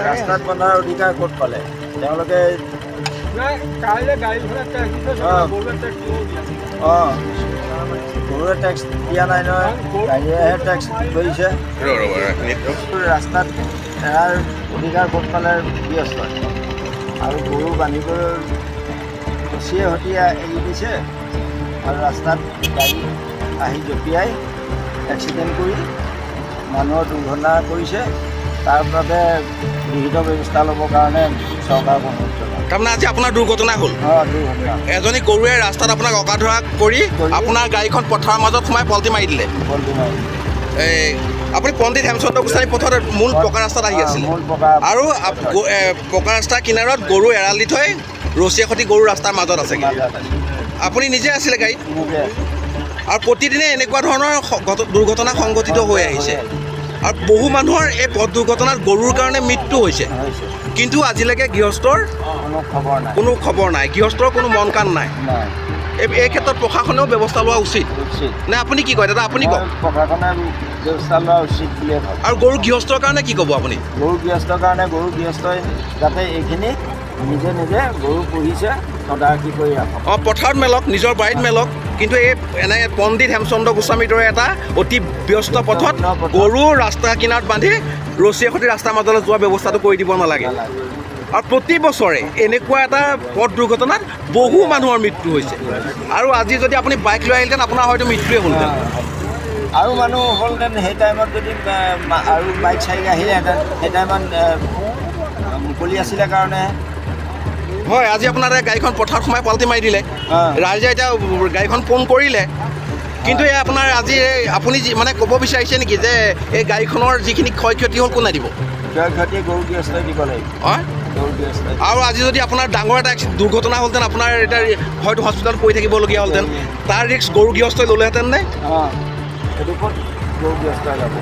ৰাস্তাত বন্ধাৰ অধিকাৰ ক'ত পালে তেওঁলোকে? অঁ, গৰুৱে টেক্স দিয়া নাই নহয়, গাড়ীয়েহে টেক্স কৰিছে। ৰাস্তাত এৰাৰ অধিকাৰ ক'ত পালে ব্যস্ত আৰু গৰু বান্ধিবলৈ ৰছীয়ে হতীয়া এৰি দিছে আৰু ৰাস্তাত গাড়ী আহি জঁপিয়াই এক্সিডেণ্ট কৰি মানুহৰ দুৰ্ঘটনা কৰিছে। তাৰ বাবে বিহিত ব্যৱস্থা ল'বৰ কাৰণে চৰকাৰক অনুৰোধ জনাওঁ। তাৰমানে আজি আপোনাৰ দুৰ্ঘটনা হ'ল? অঁ, দুৰ্ঘটনা। এজনী গৰুৱে ৰাস্তাত আপোনাক অকাধৰা কৰি আপোনাৰ গাড়ীখন পথাৰৰ মাজত সোমাই পলটি মাৰি দিলে। এই আপুনি পণ্ডিত হেমচন্দ্ৰ গোস্বামী পথত মূল পকা ৰাস্তাত আহি আছিলে আৰু পকা ৰাস্তাৰ কিনাৰত গৰু এৰাল দি থৈ ৰছীয়ে সৈতে গৰু ৰাস্তাৰ মাজত আছেগৈ। আপুনি নিজে আছিলে গাড়ীত আৰু প্ৰতিদিনে এনেকুৱা ধৰণৰ দুৰ্ঘটনা সংঘটিত হৈ আহিছে আৰু বহু মানুহৰ এই পথ দুৰ্ঘটনাত গৰুৰ কাৰণে মৃত্যু হৈছে, কিন্তু আজিলৈকে গৃহস্থৰ কোনো খবৰ নাই, গৃহস্থৰ কোনো মন কাণ নাই। এই ক্ষেত্ৰত প্ৰশাসনেও ব্যৱস্থা লোৱা উচিত নে আপুনি কি কয় দাদা? আপুনি কওক। প্ৰশাসনে ব্যৱস্থা লোৱা উচিত বুলিয়ে ভাবোঁ। আৰু গৰু গৃহস্থৰ কাৰণে কি ক'ব আপুনি? গৰু গৃহস্থৰ কাৰণে গৰু গৃহস্থই যাতে এইখিনি নিজে নিজে গৰু পুহিছে তদাৰকি কৰি ৰাখক। অঁ, পথাৰত মেলক, নিজৰ বাৰীত মেলক, কিন্তু এই এনে পণ্ডিত হেমচন্দ্ৰ গোস্বামীৰ দৰে এটা অতি ব্যস্ত পথত গৰু ৰাস্তা কিনাৰত বান্ধি ৰছীয়ে সৈতে ৰাস্তাৰ মাজলৈ যোৱা ব্যৱস্থাটো কৰি দিব নালাগে। আৰু প্ৰতি বছৰে এনেকুৱা এটা পথ দুৰ্ঘটনাত বহু মানুহৰ মৃত্যু হৈছে আৰু আজি যদি আপুনি বাইক লৈ আহিলহেঁতেন আপোনাৰ হয়তো মৃত্যুৱে হ'লহেঁতেন। আৰু মানুহ হ'লহেঁতেন সেই টাইমত যদি আৰু বাইক চাইক আহিলেহেঁতেন, সেই টাইমত মুকলি আছিলে কাৰণে। হয়, আজি আপোনাৰ গাড়ীখন পথাৰত সোমাই পাল্টি মাৰি দিলে, ৰাইজে এতিয়া গাড়ীখন ফোন কৰিলে, কিন্তু এই আপোনাৰ আজি আপুনি মানে ক'ব বিচাৰিছে নেকি যে এই গাড়ীখনৰ যিখিনি ক্ষয় ক্ষতি হ'ল কোনে দিব? ক্ষয় ক্ষতি গৰু গৃহস্থই দিব লাগিব। হয়, আৰু আজি যদি আপোনাৰ ডাঙৰ এটা দুৰ্ঘটনা হ'লহেঁতেন, আপোনাৰ এতিয়া হয়তো হস্পিটেলত পৰি থাকিবলগীয়া হ'লহেঁতেন, তাৰ ৰিস্ক গৰু গৃহস্থই ল'লেহেঁতেন নে? অঁ, সেইটো ক'ত গৰু গৃহস্থই ল'ব।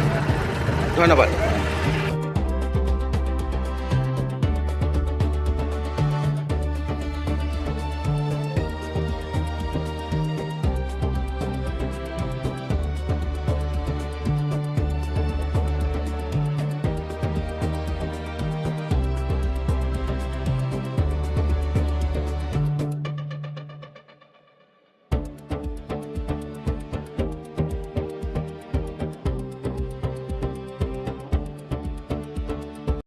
ধন্যবাদ।